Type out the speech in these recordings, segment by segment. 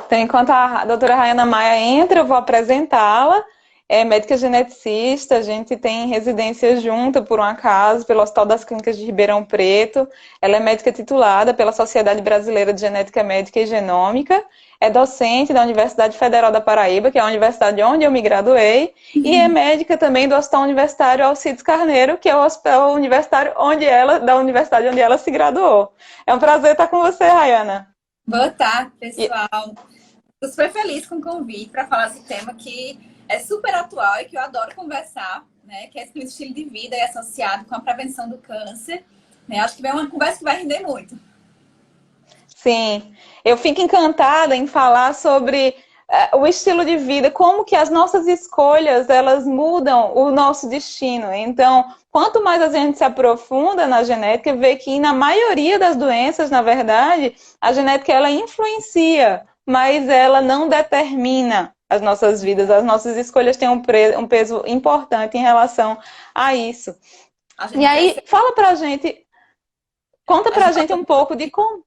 Então, enquanto a doutora Rayana Maia entra, eu vou apresentá-la. É médica geneticista, a gente tem residência junta, por um acaso, pelo Hospital das Clínicas de Ribeirão Preto. Ela é médica titulada pela Sociedade Brasileira de Genética Médica e Genômica. É docente da Universidade Federal da Paraíba, que é a universidade onde eu me graduei. E é médica também do Hospital Universitário Alcides Carneiro, que é o hospital universitário da universidade onde ela se graduou. É um prazer estar com você, Rayana. Boa tarde, E, pessoal. Estou super feliz com o convite para falar desse tema que é super atual e que eu adoro conversar, né? Que é esse estilo de vida e associado com a prevenção do câncer. Né? Acho que é uma conversa que vai render muito. sim, eu fico encantada em falar sobre o estilo de vida, como que as nossas escolhas, elas mudam o nosso destino. Então, quanto mais a gente se aprofunda na genética, vê que na maioria das doenças, na verdade, a genética ela influencia, mas ela não determina as nossas vidas. As nossas escolhas têm um peso importante em relação a isso. A E gente aí, percebe, fala pra gente, conta a pra gente gente passa, um pouco de como.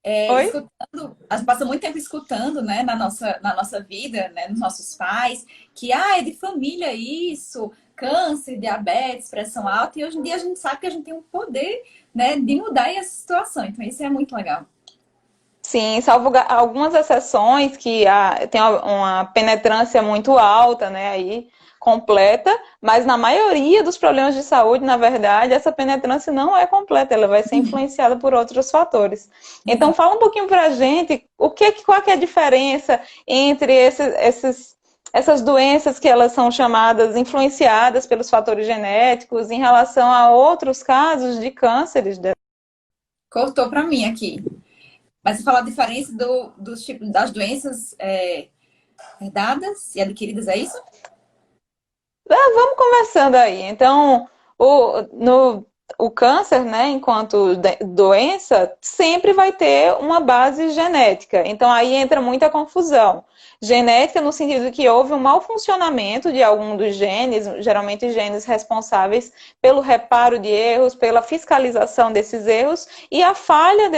Oi? escutando, a gente passa muito tempo escutando, né, na nossa vida, né, nos nossos pais, que é de família isso, câncer, diabetes, pressão alta, e hoje em dia a gente sabe que a gente tem um poder, né, de mudar essa situação. Então, isso é muito legal. Sim, salvo algumas exceções que tem uma penetrância muito alta, né, aí completa, mas na maioria dos problemas de saúde, na verdade, essa penetrância não é completa, ela vai ser influenciada por outros fatores. Então, fala um pouquinho pra gente qual que é a diferença entre essas doenças que elas são chamadas influenciadas pelos fatores genéticos em relação a outros casos de cânceres. Cortou para mim aqui. Mas você fala a diferença dos tipos das doenças herdadas e adquiridas, é isso? Vamos conversando aí. Então, o câncer, né, enquanto doença, sempre vai ter uma base genética. Então, aí entra muita confusão. Genética no sentido que houve um mau funcionamento de algum dos genes, geralmente genes responsáveis pelo reparo de erros, pela fiscalização desses erros, e a falha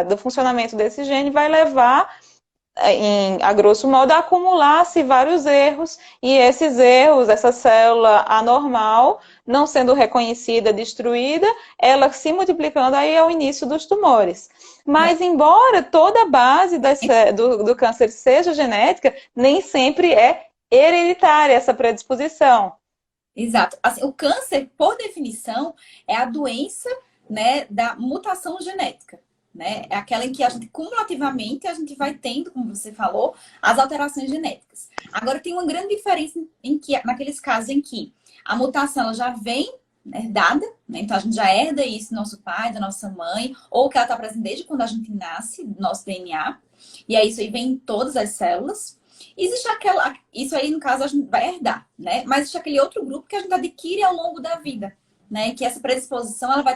do funcionamento desse gene vai levar a grosso modo, acumular-se vários erros, e esses erros, essa célula anormal, não sendo reconhecida, destruída, ela se multiplicando, aí é o início dos tumores. Mas, embora toda a base do câncer seja genética, nem sempre é hereditária essa predisposição. Exato. Assim, o câncer, por definição, é a doença, né, da mutação genética. Né? É aquela em que a gente, cumulativamente, a gente vai tendo, como você falou, as alterações genéticas. Agora, tem uma grande diferença naqueles casos em que a mutação ela já vem herdada, né? Então a gente já herda isso do nosso pai, da nossa mãe, ou que ela está presente desde quando a gente nasce, do nosso DNA. E aí isso aí vem em todas as células. Existe aquela. Isso aí, no caso, a gente vai herdar, né? Mas existe aquele outro grupo que a gente adquire ao longo da vida, né? Que essa predisposição ela vai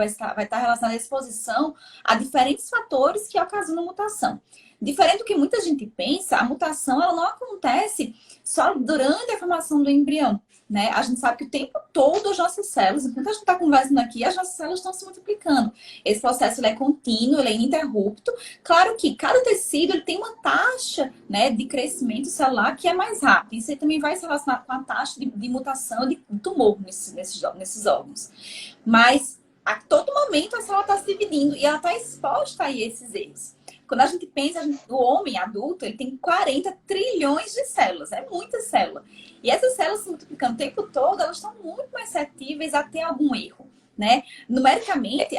estar relacionada à exposição a diferentes fatores que ocasionam mutação. Diferente do que muita gente pensa, a mutação ela não acontece só durante a formação do embrião. Né? A gente sabe que o tempo todo as nossas células, enquanto a gente está conversando aqui, as nossas células estão se multiplicando. Esse processo ele é contínuo, ele é ininterrupto. Claro que cada tecido ele tem uma taxa, né, de crescimento celular que é mais rápida. Isso aí também vai se relacionar com a taxa de mutação de tumor nesses órgãos. Mas a todo momento a célula está se dividindo e ela está exposta a esses erros. Quando a gente pensa, o homem adulto, ele tem 40 trilhões de células. É muita célula. E essas células se multiplicando o tempo todo, elas estão muito mais suscetíveis a ter algum erro, né? Numericamente,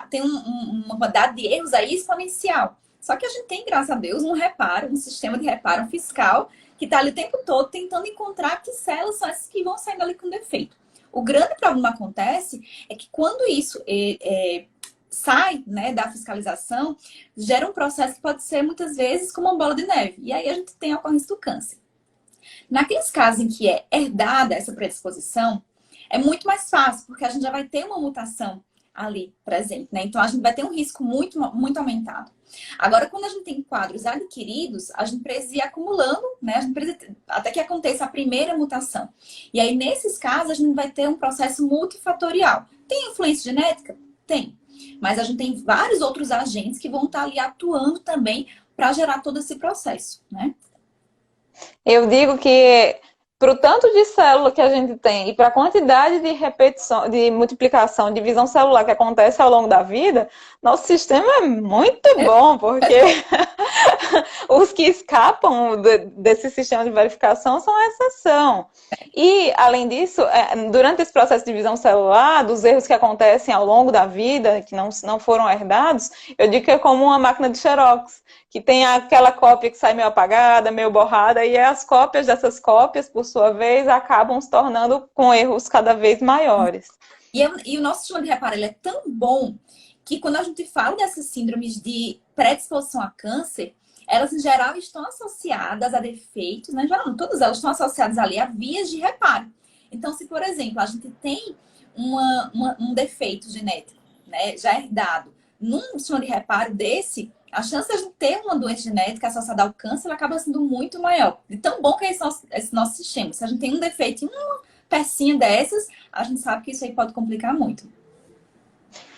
tem uma quantidade de erros aí exponencial. Só que a gente tem, graças a Deus, um reparo, um sistema de reparo fiscal que está ali o tempo todo tentando encontrar que células são essas que vão saindo ali com defeito. O grande problema acontece é que quando isso sai, né, da fiscalização, gera um processo que pode ser muitas vezes como uma bola de neve. E aí a gente tem a ocorrência do câncer. Naqueles casos em que é herdada essa predisposição, é muito mais fácil, porque a gente já vai ter uma mutação ali presente, né? Então a gente vai ter um risco muito, muito aumentado. Agora, quando a gente tem quadros adquiridos, a gente precisa ir acumulando, né? A gente precisa, até que aconteça a primeira mutação. E aí, nesses casos, a gente vai ter um processo multifatorial. Tem influência genética? Tem. Mas a gente tem vários outros agentes que vão estar ali atuando também para gerar todo esse processo, né? Eu digo que para o tanto de célula que a gente tem e para a quantidade de repetição, de multiplicação, divisão celular que acontece ao longo da vida, nosso sistema é muito bom, porque os que escapam desse sistema de verificação são a exceção. E, além disso, durante esse processo de divisão celular, dos erros que acontecem ao longo da vida, que não foram herdados, eu digo que é como uma máquina de Xerox, que tem aquela cópia que sai meio apagada, meio borrada, e as cópias dessas cópias, por sua vez, acabam se tornando com erros cada vez maiores. E o nosso sistema de reparo ele é tão bom que quando a gente fala dessas síndromes de predisposição a câncer, elas em geral estão associadas a defeitos, né? Em geral, todas elas estão associadas ali a vias de reparo. Então, se, por exemplo, a gente tem um defeito genético, né, já herdado, num sistema de reparo desse, a chance de a gente ter uma doença genética associada ao câncer acaba sendo muito maior. De tão bom que é esse nosso sistema. Se a gente tem um defeito em uma pecinha dessas, a gente sabe que isso aí pode complicar muito.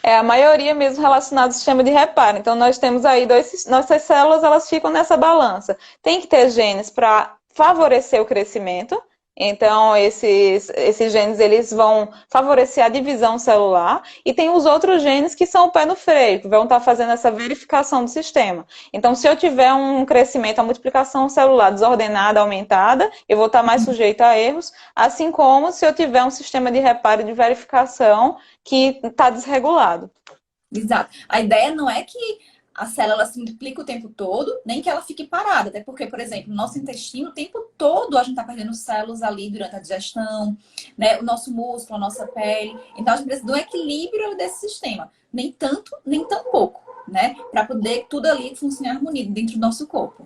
A maioria mesmo relacionada ao sistema de reparo. Então, nós temos aí nossas células, elas ficam nessa balança. Tem que ter genes para favorecer o crescimento. Então, esses genes, eles vão favorecer a divisão celular. E tem os outros genes que são o pé no freio, que vão estar fazendo essa verificação do sistema. Então, se eu tiver um crescimento, a multiplicação celular desordenada, aumentada, eu vou estar mais sujeita a erros. Assim como se eu tiver um sistema de reparo e de verificação que está desregulado. Exato. A ideia não é que a célula se multiplica o tempo todo, nem que ela fique parada. Até porque, por exemplo, no nosso intestino, o tempo todo a gente está perdendo células ali durante a digestão, né? O nosso músculo, a nossa pele. Então, a gente precisa de um equilíbrio desse sistema. Nem tanto, nem tão pouco, né? Para poder tudo ali funcionar em harmonia dentro do nosso corpo.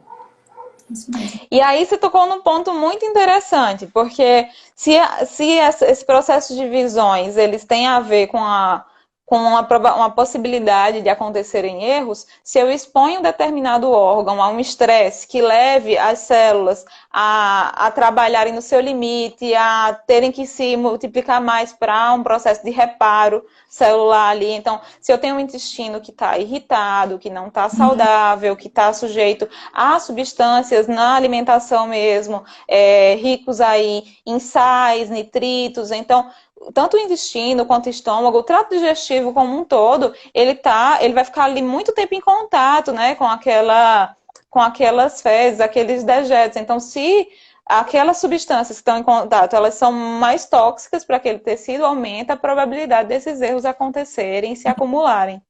Isso mesmo. E aí você tocou num ponto muito interessante, porque se esse processo de visões, eles têm a ver com uma possibilidade de acontecerem erros, se eu exponho um determinado órgão a um estresse que leve as células a trabalharem no seu limite, a terem que se multiplicar mais para um processo de reparo celular ali. Então, se eu tenho um intestino que está irritado, que não está saudável, que está sujeito a substâncias na alimentação mesmo, ricos aí em sais, nitritos, então tanto o intestino quanto o estômago, o trato digestivo como um todo, ele vai ficar ali muito tempo em contato, né, com aquelas fezes, aqueles dejetos. Então, se aquelas substâncias que estão em contato, elas são mais tóxicas para aquele tecido, aumenta a probabilidade desses erros acontecerem e se acumularem.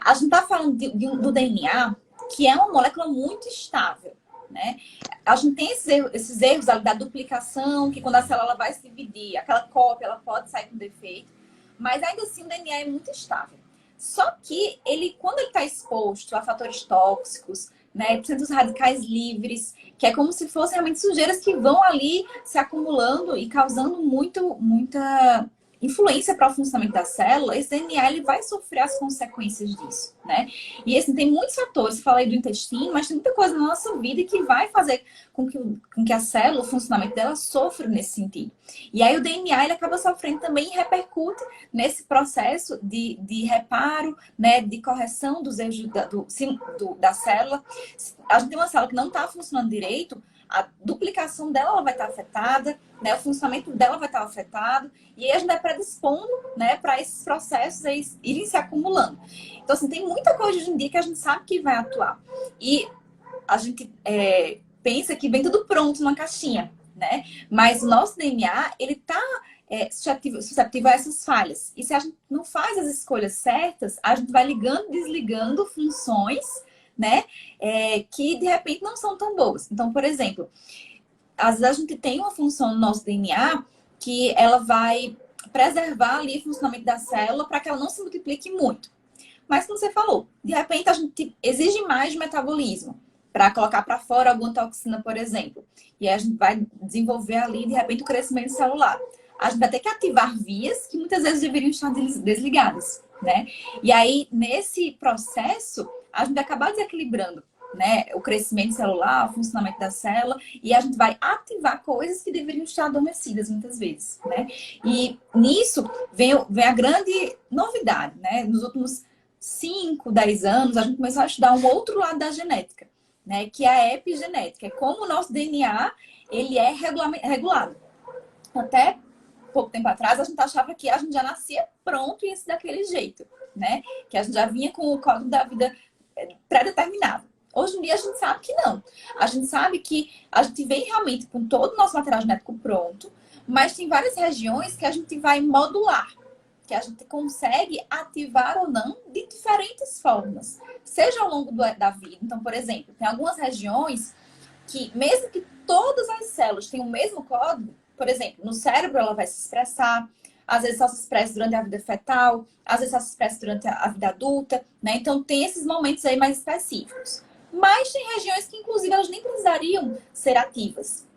A gente está falando do DNA, que é uma molécula muito estável, né? A gente tem esses erros da duplicação, que quando a célula vai se dividir, aquela cópia ela pode sair com defeito, mas ainda assim o DNA é muito estável. Só que quando ele está exposto a fatores tóxicos, né, dos radicais livres, que é como se fossem realmente sujeiras que vão ali se acumulando e causando muita influência para o funcionamento da célula, esse DNA ele vai sofrer as consequências disso, né? E assim, tem muitos fatores, falei do intestino, mas tem muita coisa na nossa vida que vai fazer com que a célula, o funcionamento dela sofra nesse sentido. E aí o DNA ele acaba sofrendo também e repercute nesse processo de reparo, né, de correção dos erros da célula. A gente tem uma célula que não está funcionando direito, a duplicação dela ela vai estar afetada, né? O funcionamento dela vai estar afetado, e aí a gente vai predispondo, né, para esses processos irem se acumulando. Então, assim, tem muita coisa hoje em dia que a gente sabe que vai atuar. E a gente pensa que vem tudo pronto numa caixinha, né? Mas o nosso DNA, ele está suscetível a essas falhas. E se a gente não faz as escolhas certas, a gente vai ligando, desligando funções, né, que de repente não são tão boas. Então, por exemplo, às vezes a gente tem uma função no nosso DNA que ela vai preservar ali o funcionamento da célula para que ela não se multiplique muito. Mas, como você falou, de repente a gente exige mais de metabolismo para colocar para fora alguma toxina, por exemplo. E aí a gente vai desenvolver ali, de repente, o crescimento celular. A gente vai ter que ativar vias que muitas vezes deveriam estar desligadas, né? E aí, nesse processo, a gente vai acabar desequilibrando, né, o crescimento celular, o funcionamento da célula, e a gente vai ativar coisas que deveriam estar adormecidas muitas vezes, né? E nisso vem a grande novidade, né? Nos últimos 5, 10 anos, a gente começou a estudar um outro lado da genética, né? Que é a epigenética. É como o nosso DNA ele é regulado. Até pouco tempo atrás, a gente achava que a gente já nascia pronto e ia ser daquele jeito, né? Que a gente já vinha com o código da vida pré-determinado. Hoje em dia, a gente sabe que não. A gente sabe que a gente vem realmente com todo o nosso material genético pronto, mas tem várias regiões que a gente vai modular, que a gente consegue ativar ou não de diferentes formas, seja ao longo da vida. Então, por exemplo, tem algumas regiões que, mesmo que todas as células tenham o mesmo código, por exemplo, no cérebro ela vai se expressar, às vezes só se expressa durante a vida fetal, às vezes só se expressa durante a vida adulta, né? Então tem esses momentos aí mais específicos. Mas tem regiões que, inclusive, elas nem precisariam ser ativas.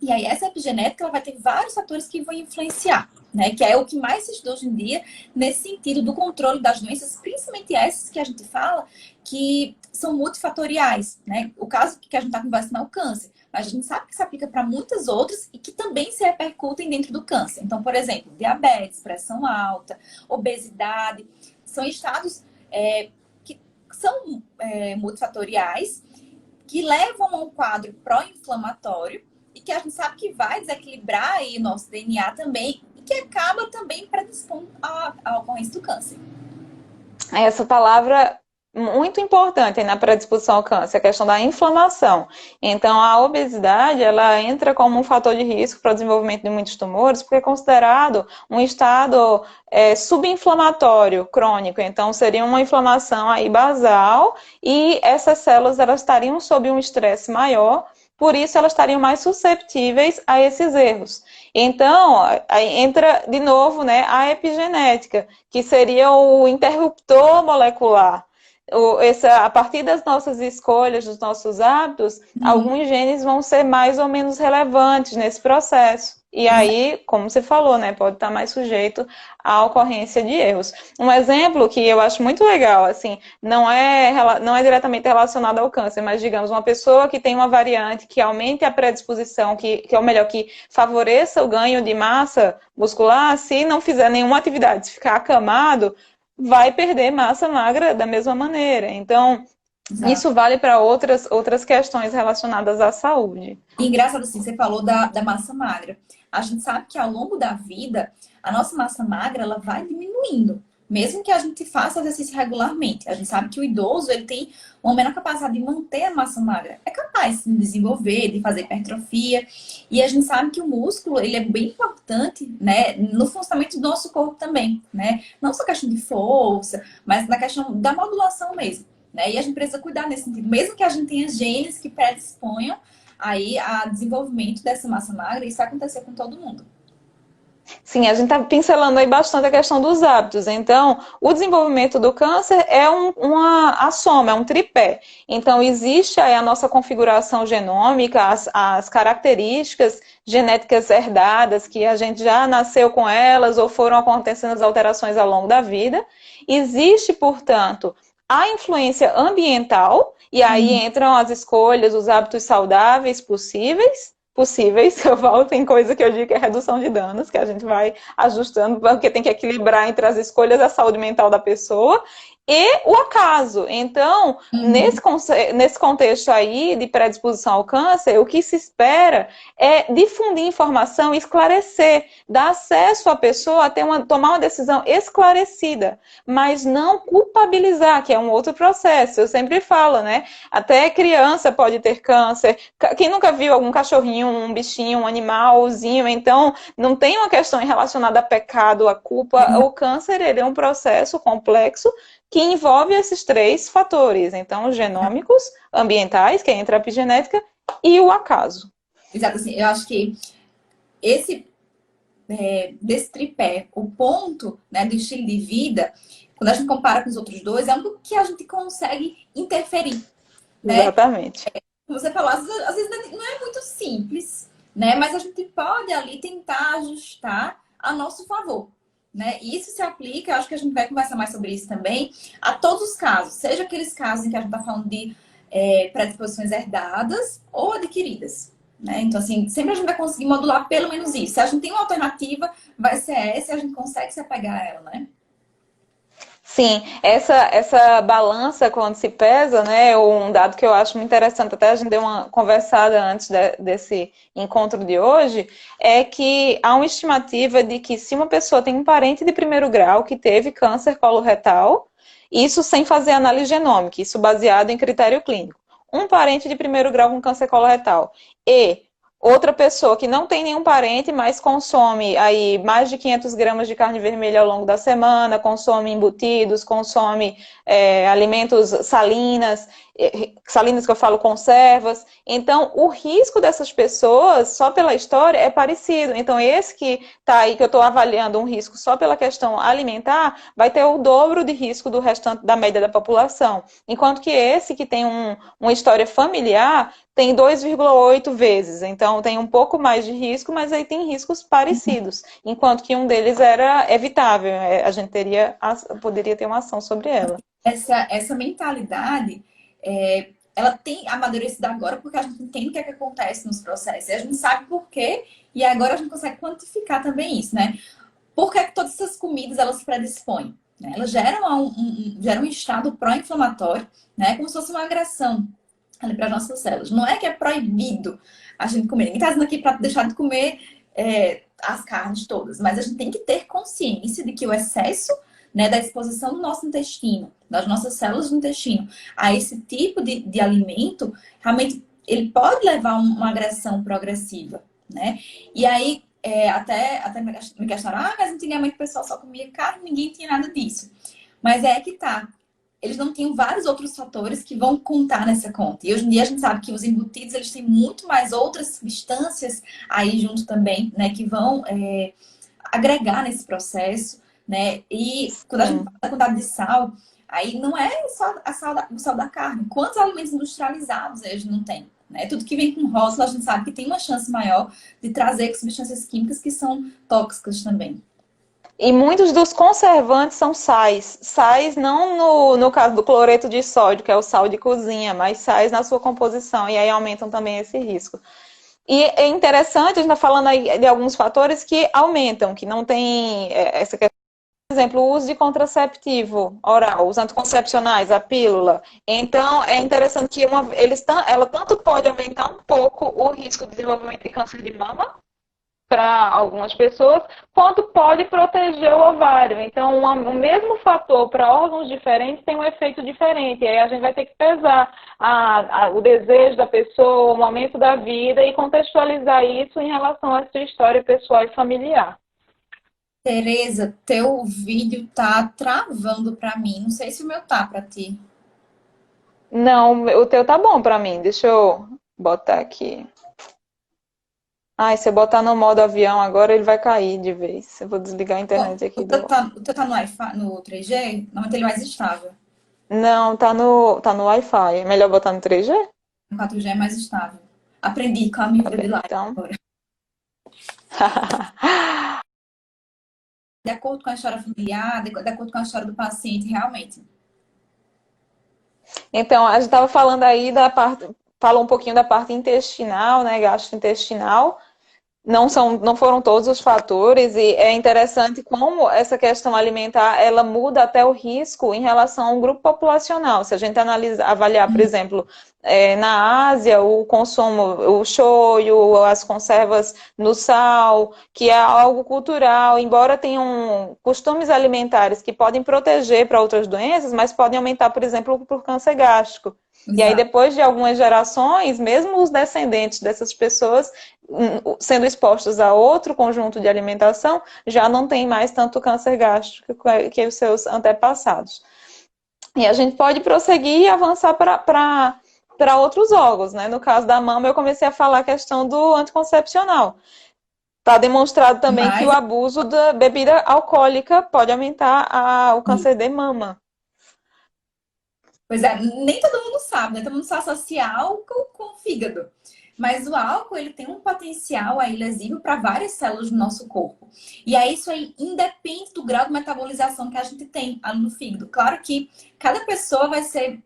E aí essa epigenética ela vai ter vários fatores que vão influenciar, né? Que é o que mais se estuda hoje em dia nesse sentido do controle das doenças, principalmente essas que a gente fala que são multifatoriais, né? O caso que a gente está conversando é o câncer, mas a gente sabe que se aplica para muitas outras e que também se repercutem dentro do câncer. Então, por exemplo, diabetes, pressão alta, obesidade, são estados que são multifatoriais, que levam a um quadro pró-inflamatório e que a gente sabe que vai desequilibrar aí o nosso DNA também e que acaba também predispondo à ocorrência do câncer. Essa palavra muito importante na predisposição ao câncer, a questão da inflamação. Então, a obesidade, ela entra como um fator de risco para o desenvolvimento de muitos tumores, porque é considerado um estado subinflamatório crônico. Então, seria uma inflamação aí basal e essas células, elas estariam sob um estresse maior, por isso elas estariam mais susceptíveis a esses erros. Então, aí entra de novo, né, a epigenética, que seria o interruptor molecular. A partir das nossas escolhas, dos nossos hábitos, alguns genes vão ser mais ou menos relevantes nesse processo. E aí, como você falou, né, pode estar mais sujeito à ocorrência de erros. Um exemplo que eu acho muito legal, assim, não é diretamente relacionado ao câncer, mas digamos, uma pessoa que tem uma variante que aumente a predisposição, ou melhor, que favoreça o ganho de massa muscular, se não fizer nenhuma atividade, se ficar acamado, vai perder massa magra da mesma maneira. Então, Exato. isso vale para outras questões relacionadas à saúde. E engraçado assim, você falou da massa magra. A gente sabe que ao longo da vida, a nossa massa magra ela vai diminuindo, mesmo que a gente faça exercício regularmente. A gente sabe que o idoso ele tem uma menor capacidade de manter a massa magra. É capaz de desenvolver, de fazer hipertrofia. E a gente sabe que o músculo ele é bem importante, né, no funcionamento do nosso corpo também, né? Não só questão de força, mas na questão da modulação mesmo, né? E a gente precisa cuidar nesse sentido, mesmo que a gente tenha genes que predisponham aí a desenvolvimento dessa massa magra, isso vai acontecer com todo mundo. Sim, a gente está pincelando aí bastante a questão dos hábitos. Então, o desenvolvimento do câncer é a soma, é um tripé. Então, existe aí a nossa configuração genômica, as características genéticas herdadas, que a gente já nasceu com elas ou foram acontecendo as alterações ao longo da vida. Existe, portanto, a influência ambiental, e aí entram as escolhas, os hábitos saudáveis possíveis, eu falo, tem coisa que eu digo que é redução de danos, que a gente vai ajustando, porque tem que equilibrar entre as escolhas e a saúde mental da pessoa, e o acaso. Então, nesse contexto aí de predisposição ao câncer, o que se espera é difundir informação e esclarecer, dar acesso à pessoa a tomar uma decisão esclarecida, mas não culpabilizar, que é um outro processo. Eu sempre falo, né? Até criança pode ter câncer. Quem nunca viu algum cachorrinho, um bichinho, um animalzinho? Então, não tem uma questão relacionada a pecado, a culpa. O câncer, ele é um processo complexo que envolve esses três fatores. Então, os genômicos, ambientais, que entra a epigenética, e o acaso. Exato, assim, eu acho que desse tripé, o ponto, né, do estilo de vida, quando a gente compara com os outros dois, é um que a gente consegue interferir, né? Exatamente. Como você falou, às vezes não é muito simples, né? Mas a gente pode ali tentar ajustar a nosso favor, né? E isso se aplica, acho que a gente vai conversar mais sobre isso também, a todos os casos, seja aqueles casos em que a gente está falando de predisposições herdadas ou adquiridas. Né? Então, assim, sempre a gente vai conseguir modular pelo menos isso. Se a gente tem uma alternativa, vai ser essa e a gente consegue se apegar a ela, né? Sim, essa balança quando se pesa, né? Um dado que eu acho muito interessante, até a gente deu uma conversada antes desse encontro de hoje, é que há uma estimativa de que se uma pessoa tem um parente de primeiro grau que teve câncer coloretal, isso sem fazer análise genômica, isso baseado em critério clínico, um parente de primeiro grau com câncer coloretal e outra pessoa que não tem nenhum parente, mas consome aí mais de 500 gramas de carne vermelha ao longo da semana, consome embutidos, consome alimentos salinas que eu falo conservas. Então, o risco dessas pessoas, só pela história, é parecido. Então, esse que está aí, que eu estou avaliando um risco só pela questão alimentar, vai ter o dobro de risco do restante da média da população. Enquanto que esse que tem uma história familiar tem 2,8 vezes, então tem um pouco mais de risco, mas aí tem riscos parecidos, enquanto que um deles era evitável, a gente poderia ter uma ação sobre ela. Essa mentalidade, ela tem amadurecido agora porque a gente entende o que é que acontece nos processos. E a gente sabe por quê, e agora a gente consegue quantificar também isso, né? Por que é que todas essas comidas elas predispõem? Né? Elas geram um estado pró-inflamatório, né? Como se fosse uma agressão ali para as nossas células. Não é que é proibido a gente comer. Ninguém está dizendo aqui para deixar de comer as carnes todas, mas a gente tem que ter consciência de que o excesso, né, da exposição do nosso intestino, das nossas células do intestino, a esse tipo de alimento, realmente ele pode levar a uma agressão progressiva, né? E aí, até me questionaram, mas antigamente o pessoal só comia carne, ninguém tinha nada disso. Mas é que tá. Eles não tinham vários outros fatores que vão contar nessa conta. E hoje em dia a gente sabe que os embutidos, eles têm muito mais outras substâncias aí junto também, né, que vão agregar nesse processo, né? E quando a gente Sim. fala da quantidade de sal, aí não é só o sal da carne. Quantos alimentos industrializados a gente não tem? Né? Tudo que vem com rótulo, a gente sabe que tem uma chance maior de trazer substâncias químicas que são tóxicas também. E muitos dos conservantes são sais. Sais não no caso do cloreto de sódio, que é o sal de cozinha, mas sais na sua composição, e aí aumentam também esse risco. E é interessante, a gente está falando aí de alguns fatores que aumentam, que não tem essa questão. Por exemplo, o uso de contraceptivo oral, os anticoncepcionais, a pílula. Então, é interessante que ela tanto pode aumentar um pouco o risco de desenvolvimento de câncer de mama para algumas pessoas, quanto pode proteger o ovário. Então, o mesmo fator para órgãos diferentes tem um efeito diferente. E aí a gente vai ter que pesar o desejo da pessoa, o momento da vida e contextualizar isso em relação à sua história pessoal e familiar. Tereza, teu vídeo tá travando para mim. Não sei se o meu tá para ti. Não, o teu tá bom para mim. Deixa eu botar aqui. Ai, se eu botar no modo avião agora, ele vai cair de vez. Eu vou desligar a internet aqui do. O teu tá no Wi-Fi, no 3G? Normalmente ele é mais estável. Não, tá no Wi-Fi. É melhor botar no 3G? O 4G é mais estável. Aprendi com a minha Tá vida de bem, live então. agora. De acordo com a história familiar, de acordo com a história do paciente, realmente. Então, a gente estava falando aí da parte. Falou um pouquinho da parte intestinal, né? Gastrointestinal. Não foram todos os fatores, e é interessante como essa questão alimentar ela muda até o risco em relação a um grupo populacional. Se a gente avaliar, por exemplo, na Ásia, o consumo, o shoyu, as conservas no sal, que é algo cultural, embora tenham costumes alimentares que podem proteger para outras doenças, mas podem aumentar, por exemplo, por câncer gástrico. E aí, Exato. depois de algumas gerações, mesmo os descendentes dessas pessoas sendo expostos a outro conjunto de alimentação, já não tem mais tanto câncer gástrico que os seus antepassados. E a gente pode prosseguir e avançar para outros órgãos, né? No caso da mama, eu comecei a falar a questão do anticoncepcional. Está demonstrado também que o Mas, abuso da bebida alcoólica pode aumentar o câncer de mama. pois é, nem todo mundo sabe, né? Todo mundo só associa álcool com fígado. Mas o álcool, ele tem um potencial aí lesivo para várias células do nosso corpo. E aí isso aí independe do grau de metabolização que a gente tem ali no fígado. Claro que cada pessoa vai ser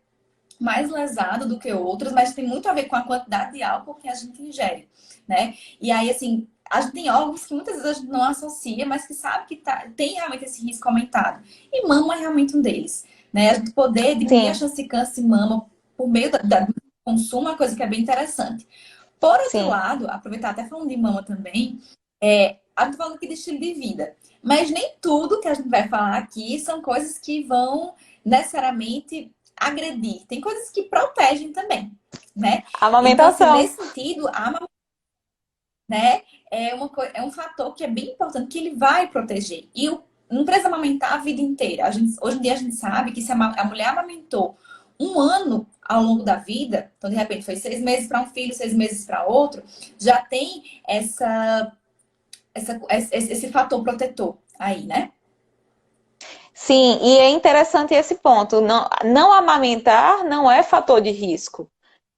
mais lesada do que outras, mas tem muito a ver com a quantidade de álcool que a gente ingere, né? E aí, assim, a gente tem órgãos que muitas vezes a gente não associa, mas que sabe que tem realmente esse risco aumentado. E mama é realmente um deles. Né? A gente poder diminuir a Sim, chance de câncer de mama por meio do consumo é uma coisa que é bem interessante. Por outro sim. lado, aproveitar até falando de mama também, a gente falando aqui de estilo de vida. Mas nem tudo que a gente vai falar aqui são coisas que vão necessariamente agredir. Tem coisas que protegem também, né? Então, assim, Amamentação. nesse sentido, né, é um fator que é bem importante, que ele vai proteger. E não precisa amamentar a vida inteira. Hoje em dia a gente sabe que se a mulher amamentou um ano ao longo da vida, então de repente foi 6 meses para um filho, 6 meses para outro, já tem esse fator protetor aí, né? Sim, e é interessante esse ponto. Não, não amamentar não é fator de risco.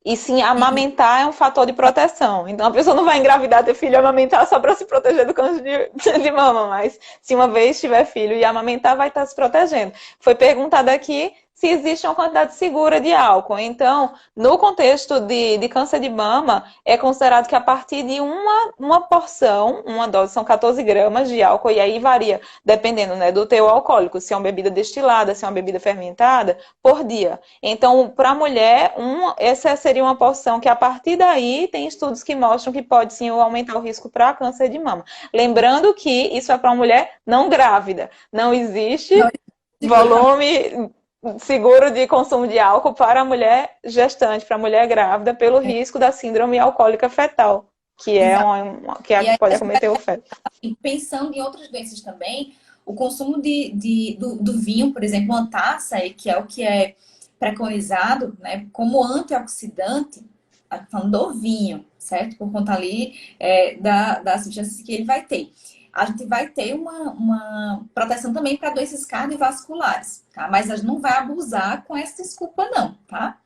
E sim, E amamentar é um fator de proteção. Então a pessoa não vai engravidar, ter filho e amamentar só para se proteger do câncer de mama, mas se uma vez tiver filho e amamentar, vai estar se protegendo. Foi perguntado aqui se existe uma quantidade segura de álcool. Então, no contexto de câncer de mama, é considerado que a partir de uma porção, uma dose, são 14 gramas de álcool, e aí varia, dependendo, né, do teu alcoólico, se é uma bebida destilada, se é uma bebida fermentada, por dia. Então, para a mulher, essa seria uma porção que, a partir daí, tem estudos que mostram que pode sim aumentar o risco para câncer de mama. Lembrando que isso é para uma mulher não grávida. Não não existe seguro realmente. volume seguro de consumo de álcool para a mulher gestante, para a mulher grávida, pelo risco da síndrome alcoólica fetal, que é Exato. que é a E que aí, pode acometer o feto. pensando em outras doenças também, o consumo do vinho, por exemplo, uma taça, que é o que é preconizado, né, como antioxidante, falando do vinho, certo? Por conta ali das substâncias que ele vai ter. A gente vai ter uma proteção também para doenças cardiovasculares, tá? Mas a gente não vai abusar com essa desculpa, não, tá?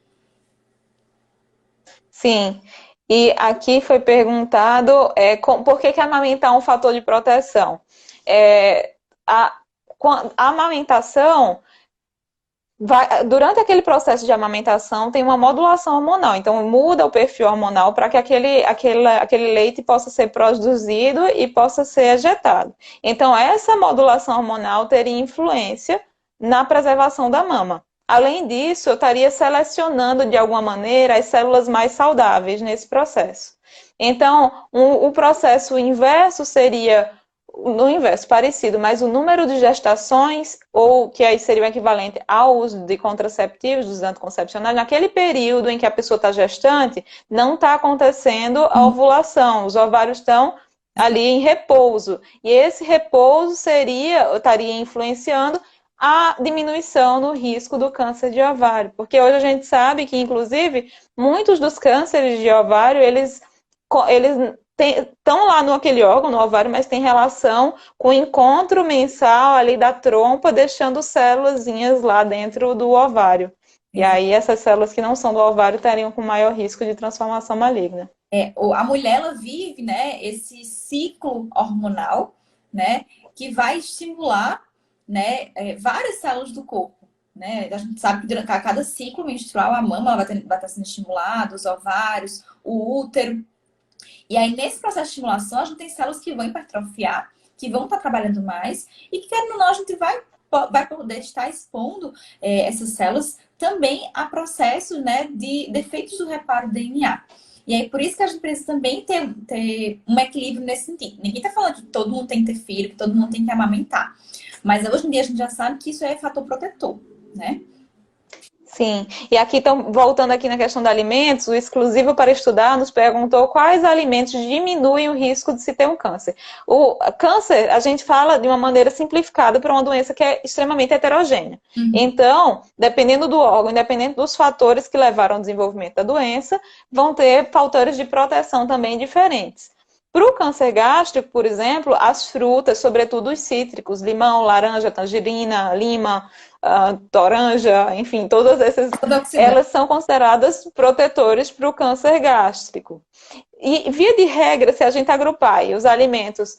Sim. E aqui foi perguntado por que amamentar é um fator de proteção. É, a, a amamentação durante aquele processo de amamentação tem uma modulação hormonal, então muda o perfil hormonal para que aquele leite possa ser produzido e possa ser ejetado. Então essa modulação hormonal teria influência na preservação da mama. Além disso, eu estaria selecionando de alguma maneira as células mais saudáveis nesse processo. Então, o processo inverso seria no inverso, parecido, mas o número de gestações, ou que aí seria o equivalente ao uso de contraceptivos, dos anticoncepcionais, naquele período em que a pessoa está gestante, não está acontecendo a ovulação, os ovários estão ali em repouso. E esse repouso estaria influenciando a diminuição no risco do câncer de ovário. Porque hoje a gente sabe que, inclusive, muitos dos cânceres de ovário, eles estão lá no aquele órgão, no ovário, mas tem relação com o encontro mensal ali da trompa, deixando células lá dentro do ovário. E aí essas células que não são do ovário estariam com maior risco de transformação maligna. A mulher ela vive, né, esse ciclo hormonal, né, que vai estimular, né, várias células do corpo, né? A gente sabe que durante a cada ciclo menstrual a mama ela vai estar sendo estimulada, os ovários, o útero. E aí nesse processo de estimulação a gente tem células que vão hipertrofiar, que vão estar trabalhando mais e que querendo ou não a gente vai poder estar expondo essas células também a processos, né, de defeitos do reparo do DNA. E aí, por isso que a gente precisa também ter um equilíbrio nesse sentido. Ninguém está falando que todo mundo tem que ter filho, que todo mundo tem que amamentar. Mas hoje em dia a gente já sabe que isso é fator protetor, né? Sim, e aqui então, voltando aqui na questão de alimentos, o exclusivo para estudar nos perguntou quais alimentos diminuem o risco de se ter um câncer. O câncer, a gente fala de uma maneira simplificada para uma doença que é extremamente heterogênea. Uhum. Então, dependendo do órgão, independente dos fatores que levaram ao desenvolvimento da doença, vão ter fatores de proteção também diferentes. Para o câncer gástrico, por exemplo, as frutas, sobretudo os cítricos, limão, laranja, tangerina, lima, toranja, enfim, todas essas, Antioxidante. elas são consideradas protetores para o câncer gástrico. E, via de regra, se a gente agrupar os alimentos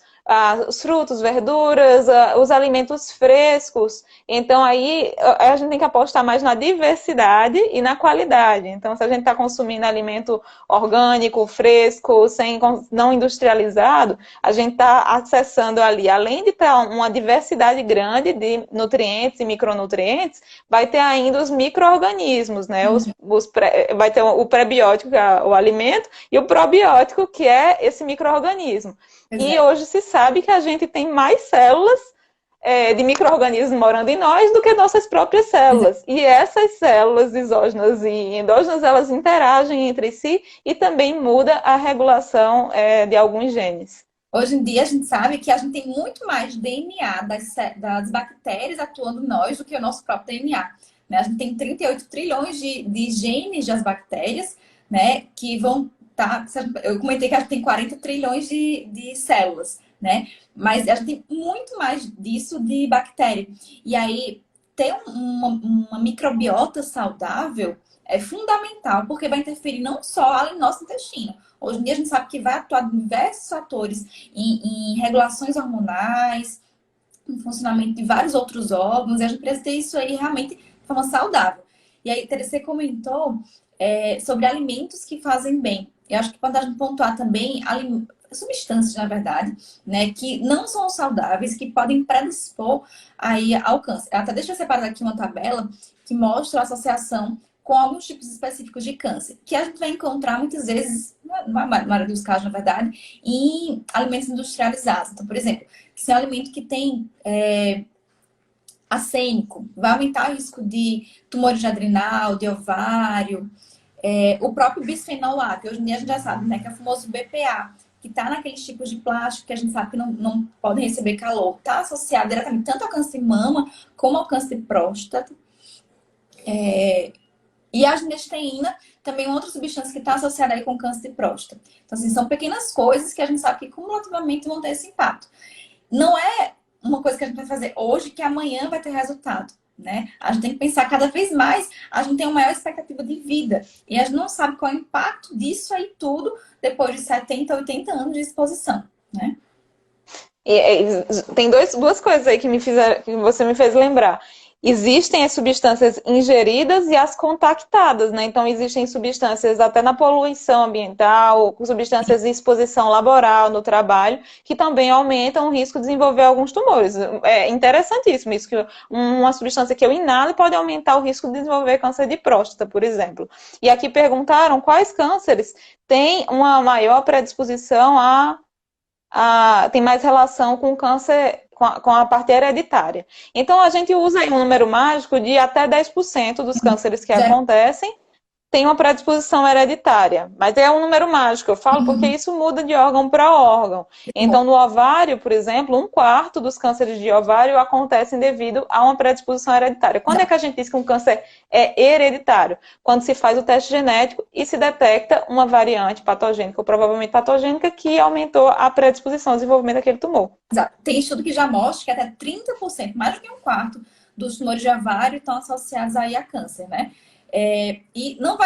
os frutos, verduras, os alimentos frescos. Então, aí a gente tem que apostar mais na diversidade e na qualidade. Então, se a gente está consumindo alimento orgânico, fresco, não industrializado, a gente está acessando ali, além de ter uma diversidade grande de nutrientes e micronutrientes, vai ter ainda os micro-organismos, né? Vai ter o prebiótico, que é o alimento, e o probiótico, que é esse micro-organismo. E Exato. hoje se sabe que a gente tem mais células de micro-organismos morando em nós do que nossas próprias células. E essas células exógenas e endógenas, elas interagem entre si e também muda a regulação de alguns genes. Hoje em dia a gente sabe que a gente tem muito mais DNA das bactérias atuando em nós do que o nosso próprio DNA. Né? A gente tem 38 trilhões de genes das bactérias, né? Que vão estar. Eu comentei que a gente tem 40 trilhões de células, né? Mas a gente tem muito mais disso de bactéria. E aí, ter uma microbiota saudável é fundamental, porque vai interferir não só ali no nosso intestino. Hoje em dia a gente sabe que vai atuar em diversos fatores, em regulações hormonais, no funcionamento de vários outros órgãos, e a gente precisa ter isso aí realmente de forma saudável. E aí, Teresa, você comentou sobre alimentos que fazem bem. Eu acho que quando a gente pontuar também substâncias, na verdade, né, que não são saudáveis, que podem predispor aí ao câncer. Até deixa eu separar aqui uma tabela que mostra a associação com alguns tipos específicos de câncer, que a gente vai encontrar muitas vezes, na maioria dos casos, na verdade, em alimentos industrializados. Então, por exemplo, se é um alimento que tem arsênico, vai aumentar o risco de tumores de adrenal, de ovário, o próprio bisfenol A, que hoje em dia a gente já sabe, né, que é o famoso BPA, que está naqueles tipos de plástico que a gente sabe que não podem receber calor, está associado diretamente tanto ao câncer de mama como ao câncer de próstata. E a genisteína também é outra substância que está associada aí com câncer de próstata. Então, assim, são pequenas coisas que a gente sabe que cumulativamente vão ter esse impacto. Não é uma coisa que a gente vai fazer hoje que amanhã vai ter resultado, né? A gente tem que pensar cada vez mais, a gente tem uma maior expectativa de vida. E a gente não sabe qual é o impacto disso aí tudo depois de 70, 80 anos de exposição, né? Tem duas coisas aí que você me fez lembrar. Existem as substâncias ingeridas e as contactadas, né? Então, existem substâncias até na poluição ambiental, substâncias de exposição laboral no trabalho, que também aumentam o risco de desenvolver alguns tumores. É interessantíssimo isso, que uma substância que eu inalo pode aumentar o risco de desenvolver câncer de próstata, por exemplo. E aqui perguntaram quais cânceres têm uma maior predisposição tem mais relação com câncer, com a parte hereditária. Então, a gente usa aí um número mágico de até 10% dos cânceres que acontecem tem uma predisposição hereditária, mas é um número mágico, eu falo porque isso muda de órgão para órgão. Então, no ovário, por exemplo, 1/4 dos cânceres de ovário acontecem devido a uma predisposição hereditária. Quando é que a gente diz que um câncer é hereditário? Quando se faz o teste genético e se detecta uma variante patogênica, ou provavelmente patogênica, que aumentou a predisposição ao desenvolvimento daquele tumor. Exato. Tem estudo que já mostra que até 30%, mais do que 1/4 dos tumores de ovário estão associados aí a câncer, né? E não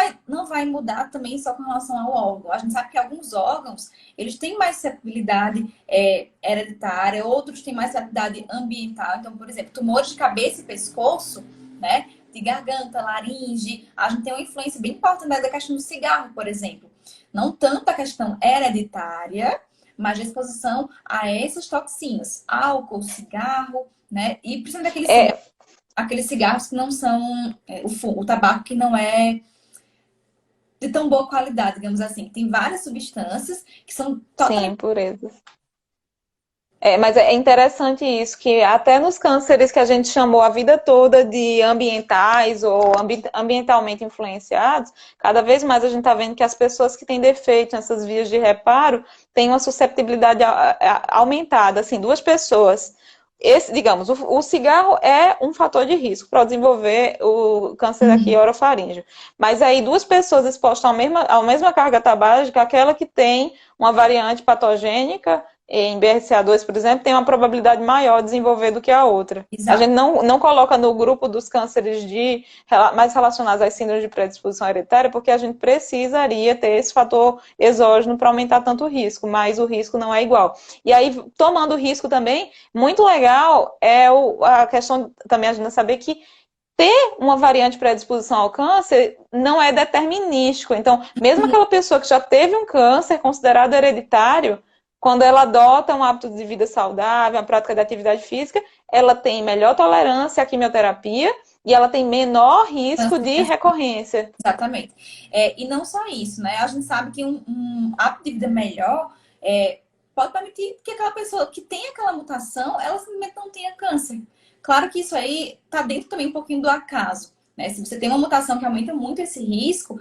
vai mudar também só com relação ao órgão. A gente sabe que alguns órgãos, eles têm mais suscetibilidade hereditária, outros têm mais suscetibilidade ambiental. Então, por exemplo, tumores de cabeça e pescoço, né? De garganta, laringe, a gente tem uma influência bem importante da questão do cigarro, por exemplo. Não tanto a questão hereditária, mas de exposição a essas toxinas. Álcool, cigarro, né? E principalmente aqueles cigarros que não são o tabaco que não é de tão boa qualidade, digamos assim. Tem várias substâncias que são totalmente... Sim, impurezas. Mas é interessante isso, que até nos cânceres que a gente chamou a vida toda de ambientais ou ambientalmente influenciados, cada vez mais a gente está vendo que as pessoas que têm defeito nessas vias de reparo têm uma susceptibilidade aumentada. Assim, 2 pessoas... digamos, o cigarro é um fator de risco para desenvolver o câncer aqui orofaríngeo. Mas aí 2 pessoas expostas à mesma carga tabágica, aquela que tem uma variante patogênica, em BRCA2, por exemplo, tem uma probabilidade maior de desenvolver do que a outra. A Exato. gente não coloca no grupo dos cânceres mais relacionados às síndromes de predisposição hereditária, porque a gente precisaria ter esse fator exógeno para aumentar tanto o risco, mas o risco não é igual. E aí, tomando risco também, muito legal é a questão também a gente saber que ter uma variante de predisposição ao câncer não é determinístico. Então, mesmo aquela pessoa que já teve um câncer considerado hereditário, quando ela adota um hábito de vida saudável, uma prática de atividade física, ela tem melhor tolerância à quimioterapia e ela tem menor risco de recorrência. Exatamente. E não só isso, né? A gente sabe que um hábito de vida melhor pode permitir que aquela pessoa que tem aquela mutação, ela simplesmente não tenha câncer. Claro que isso aí está dentro também um pouquinho do acaso, né? Se você tem uma mutação que aumenta muito esse risco,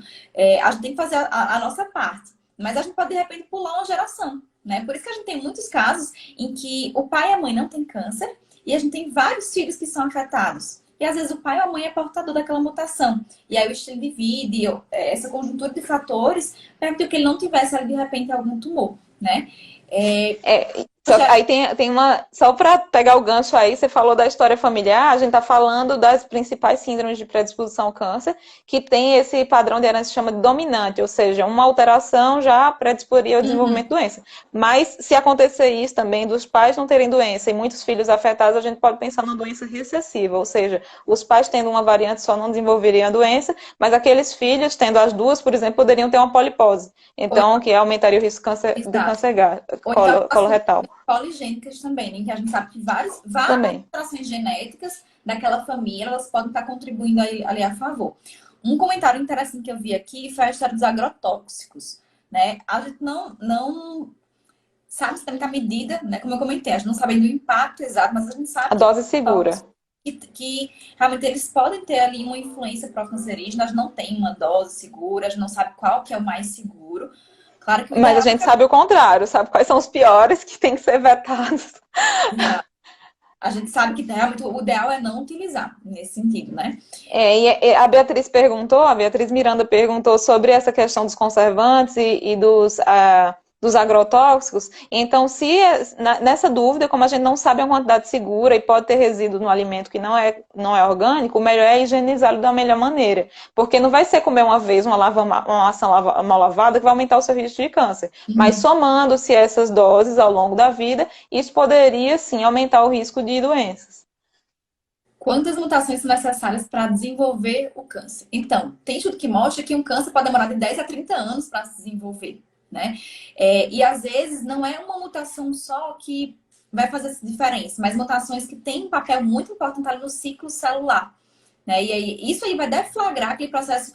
a gente tem que fazer a nossa parte. Mas a gente pode, de repente, pular uma geração, né? Por isso que a gente tem muitos casos em que o pai e a mãe não têm câncer e a gente tem vários filhos que são afetados. E às vezes o pai ou a mãe é portador daquela mutação. E aí o estilo de vida, essa conjuntura de fatores, permitiu que ele não tivesse ali, de repente, algum tumor, né? Aí tem uma. Só para pegar o gancho aí, você falou da história familiar, a gente está falando das principais síndromes de predisposição ao câncer, que tem esse padrão de herança que chama de dominante, ou seja, uma alteração já predisporia ao desenvolvimento de doença. Mas se acontecer isso também, dos pais não terem doença e muitos filhos afetados, a gente pode pensar numa doença recessiva, ou seja, os pais tendo uma variante só não desenvolveriam a doença, mas aqueles filhos tendo as duas, por exemplo, poderiam ter uma polipose. Então, que aumentaria o risco de câncer ou então, coloretal. poligênicas também, né? Que a gente sabe que várias alterações genéticas daquela família, elas podem estar contribuindo ali a favor. Um comentário interessante que eu vi aqui foi a história dos agrotóxicos, né? A gente não sabe exatamente a medida, né? Como eu comentei, a gente não sabe do impacto exato, mas a gente sabe a dose segura. Que realmente eles podem ter ali uma influência pró-cancerígena, a gente não tem uma dose segura, a gente não sabe qual que é o mais seguro. Claro que mas a gente sabe o contrário, sabe quais são os piores que tem que ser vetados. A gente sabe que realmente o ideal é não utilizar nesse sentido, né? E a Beatriz Miranda perguntou sobre essa questão dos conservantes e dos agrotóxicos. Então, se nessa dúvida, como a gente não sabe a quantidade segura e pode ter resíduo no alimento que não é orgânico, o melhor é higienizá-lo da melhor maneira. Porque não vai ser comer uma vez uma ação mal lavada que vai aumentar o seu risco de câncer. Mas somando-se essas doses ao longo da vida, isso poderia sim aumentar o risco de doenças. Quantas mutações são necessárias para desenvolver o câncer? Então, tem estudo que mostra que um câncer pode demorar de 10 a 30 anos para se desenvolver, né? E às vezes não é uma mutação só que vai fazer essa diferença, mas mutações que têm um papel muito importante ali no ciclo celular, né? E aí, isso aí vai deflagrar aquele processo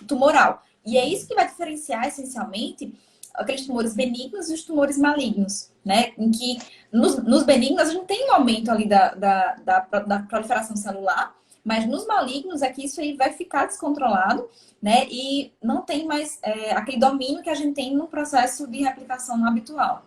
tumoral. E é isso que vai diferenciar essencialmente aqueles tumores benignos e os tumores malignos, né? Em que nos benignos a gente tem um aumento ali da proliferação celular, mas nos malignos é que isso aí vai ficar descontrolado, né? E não tem mais aquele domínio que a gente tem no processo de replicação habitual.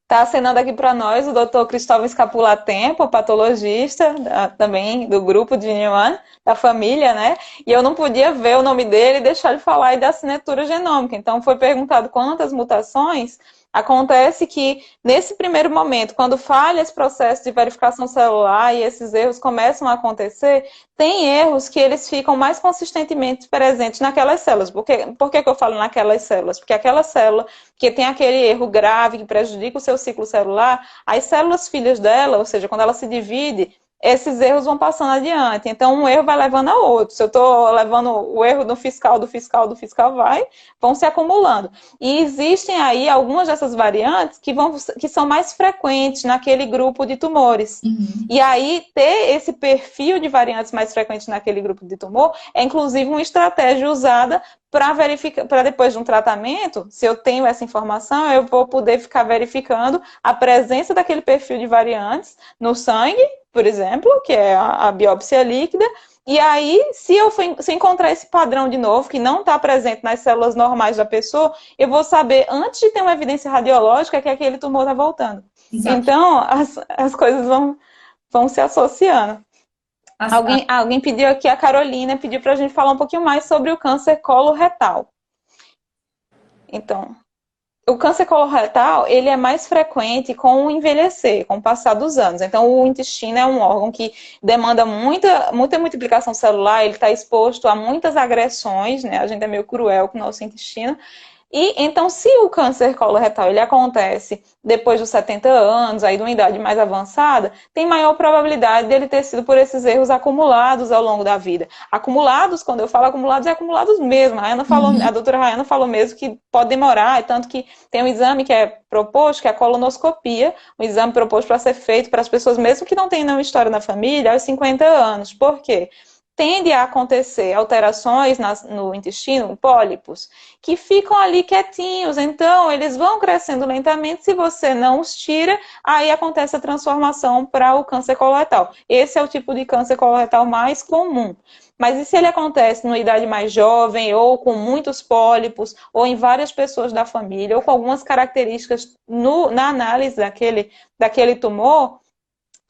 Está acenando aqui para nós o Dr. Cristóvão Escapula Tempo, patologista também do grupo de Newman, da família, né? E eu não podia ver o nome dele e deixar de falar aí da assinatura genômica. Então foi perguntado quantas mutações. Acontece que, nesse primeiro momento, quando falha esse processo de verificação celular e esses erros começam a acontecer, tem erros que eles ficam mais consistentemente presentes naquelas células. Por que eu falo naquelas células? Porque aquela célula que tem aquele erro grave que prejudica o seu ciclo celular, as células filhas dela, ou seja, quando ela se divide, esses erros vão passando adiante. Então, um erro vai levando a outro. Se eu estou levando o erro do fiscal, vão se acumulando. E existem aí algumas dessas variantes que são mais frequentes naquele grupo de tumores. E aí, ter esse perfil de variantes mais frequentes naquele grupo de tumor é, inclusive, uma estratégia usada para verificar, para depois de um tratamento, se eu tenho essa informação, eu vou poder ficar verificando a presença daquele perfil de variantes no sangue, por exemplo, que é a biópsia líquida, e aí, se eu encontrar esse padrão de novo, que não está presente nas células normais da pessoa, eu vou saber, antes de ter uma evidência radiológica, que aquele tumor está voltando. Exato. Então, as coisas vão se associando. Alguém pediu aqui, a Carolina pediu para a gente falar um pouquinho mais sobre o câncer coloretal. Então, o câncer coloretal, ele é mais frequente com o envelhecer, com o passar dos anos. Então, o intestino é um órgão que demanda muita multiplicação celular, ele está exposto a muitas agressões, né? A gente é meio cruel com o nosso intestino. E então, se o câncer coloretal ele acontece depois dos 70 anos, aí de uma idade mais avançada, tem maior probabilidade dele ter sido por esses erros acumulados ao longo da vida. Acumulados, quando eu falo acumulados, é acumulados mesmo. A doutora Rayana falou mesmo que pode demorar, é tanto que tem um exame que é proposto, que é a colonoscopia, um exame proposto para ser feito para as pessoas, mesmo que não tenham nenhuma história na família, aos 50 anos. Por quê? Tende a acontecer alterações no intestino, pólipos, que ficam ali quietinhos. Então, eles vão crescendo lentamente. Se você não os tira, aí acontece a transformação para o câncer coloretal. Esse é o tipo de câncer coloretal mais comum. Mas e se ele acontece numa idade mais jovem, ou com muitos pólipos, ou em várias pessoas da família, ou com algumas características na análise daquele tumor,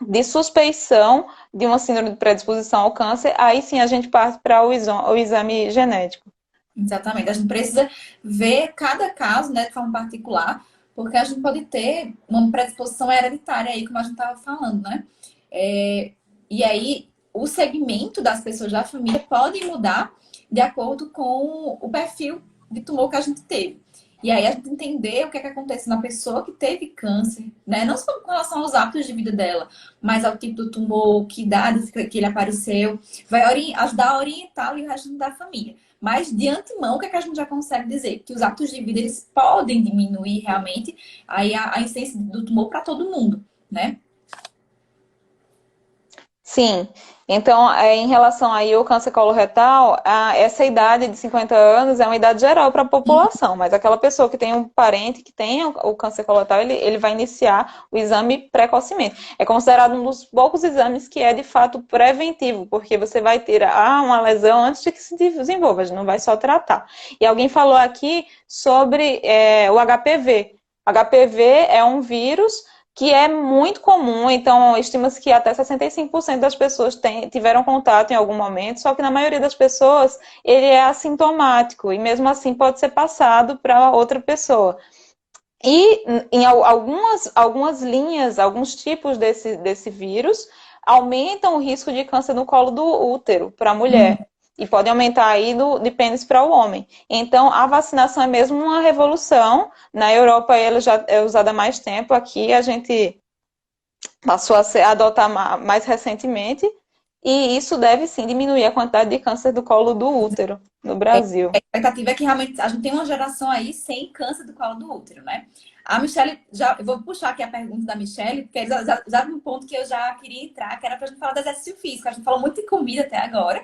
de suspeição de uma síndrome de predisposição ao câncer, aí sim a gente parte para o exame genético. Exatamente. A gente precisa ver cada caso, né, de forma particular, porque a gente pode ter uma predisposição hereditária aí, como a gente estava falando, né? E aí, o segmento das pessoas da família pode mudar de acordo com o perfil de tumor que a gente teve. E aí a gente entender o que é que acontece na pessoa que teve câncer, né? Não só com relação aos hábitos de vida dela, mas ao tipo do tumor, que idade que ele apareceu, vai ajudar a orientar o resto da família. Mas de antemão, o que é que a gente já consegue dizer? Que os hábitos de vida, eles podem diminuir realmente aí a incidência do tumor para todo mundo, né? Sim, então em relação aí ao câncer coloretal, essa idade de 50 anos é uma idade geral para a população, mas aquela pessoa que tem um parente que tem o câncer coloretal, ele vai iniciar o exame precocemente. É considerado um dos poucos exames que é de fato preventivo, porque você vai ter uma lesão antes de que se desenvolva, não vai só tratar. E alguém falou aqui sobre o HPV. HPV é um vírus que é muito comum, então estima-se que até 65% das pessoas tiveram contato em algum momento, só que na maioria das pessoas ele é assintomático e mesmo assim pode ser passado para outra pessoa. E em algumas linhas, alguns tipos desse vírus aumentam o risco de câncer no colo do útero para a mulher. E pode aumentar aí de pênis para o homem. Então, a vacinação é mesmo uma revolução. Na Europa, ela já é usada há mais tempo. Aqui, a gente passou a adotar mais recentemente. E isso deve, sim, diminuir a quantidade de câncer do colo do útero no Brasil. A expectativa é que realmente a gente tem uma geração aí sem câncer do colo do útero, né? A Michelle, eu vou puxar aqui a pergunta da Michelle, porque já no ponto que eu já queria entrar, que era pra gente falar do exercício físico. A gente falou muito de comida até agora.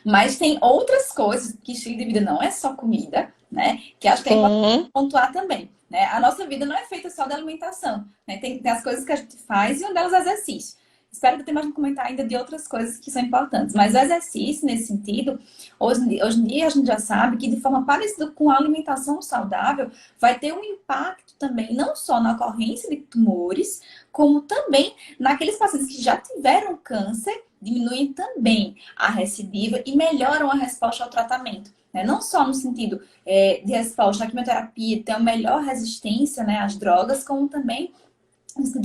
Mas tem outras coisas que estilo de vida não é só comida, né? Que acho que é importante pontuar também, né? A nossa vida não é feita só da alimentação, né? Tem as coisas que a gente faz e um delas é exercício. Espero que tenha mais um comentário ainda de outras coisas que são importantes. Mas o exercício, nesse sentido, hoje em dia a gente já sabe que de forma parecida com a alimentação saudável, vai ter um impacto também, não só na ocorrência de tumores, como também naqueles pacientes que já tiveram câncer, diminuem também a recidiva e melhoram a resposta ao tratamento. Né? Não só no sentido de resposta à quimioterapia, ter uma melhor resistência, né, às drogas, como também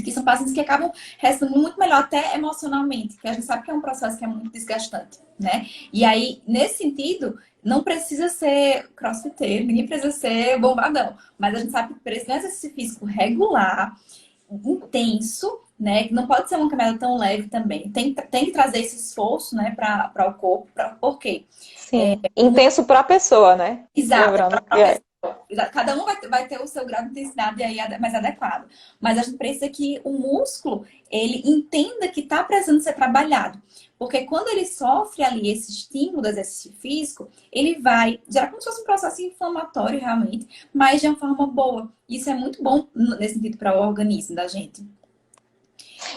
que são pacientes que acabam respondendo muito melhor, até emocionalmente, que a gente sabe que é um processo que é muito desgastante, né? E aí, nesse sentido, não precisa ser crossfiteiro, ninguém precisa ser bombadão, mas a gente sabe que precisa de um exercício físico regular, intenso, né? Que não pode ser uma caminhada tão leve também. Tem que trazer esse esforço, né, para o corpo, por quê? Sim, intenso para a pessoa, né? Exato. Lembrando Cada um vai ter o seu grau de intensidade aí mais adequado. Mas a gente precisa que o músculo, ele entenda que está precisando ser trabalhado. Porque quando ele sofre ali esse estímulo do exercício físico, ele vai gerar como se fosse um processo inflamatório realmente, mas de uma forma boa. Isso é muito bom nesse sentido para o organismo da gente.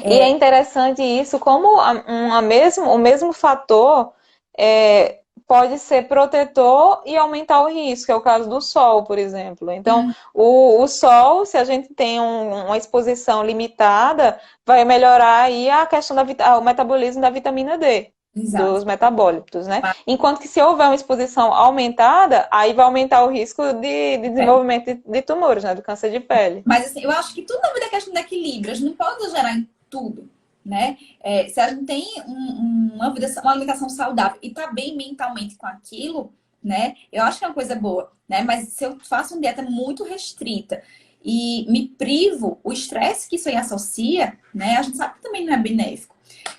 E é interessante isso, como o mesmo fator pode ser protetor e aumentar o risco, é o caso do sol, por exemplo. Então, o sol, se a gente tem uma exposição limitada, vai melhorar aí a questão o metabolismo da vitamina D. Exato. dos metabólitos, né? Enquanto que se houver uma exposição aumentada, aí vai aumentar o risco de É. desenvolvimento de tumores, né? Do câncer de pele. Mas assim, eu acho que tudo na vida é questão de equilíbrio. A gente não pode exagerar em tudo, né? Se a gente tem uma vida, uma alimentação saudável e tá bem mentalmente com aquilo, né? Eu acho que é uma coisa boa, né? Mas se eu faço uma dieta muito restrita e me privo, o estresse que isso aí associa, né? A gente sabe que também não é benéfico.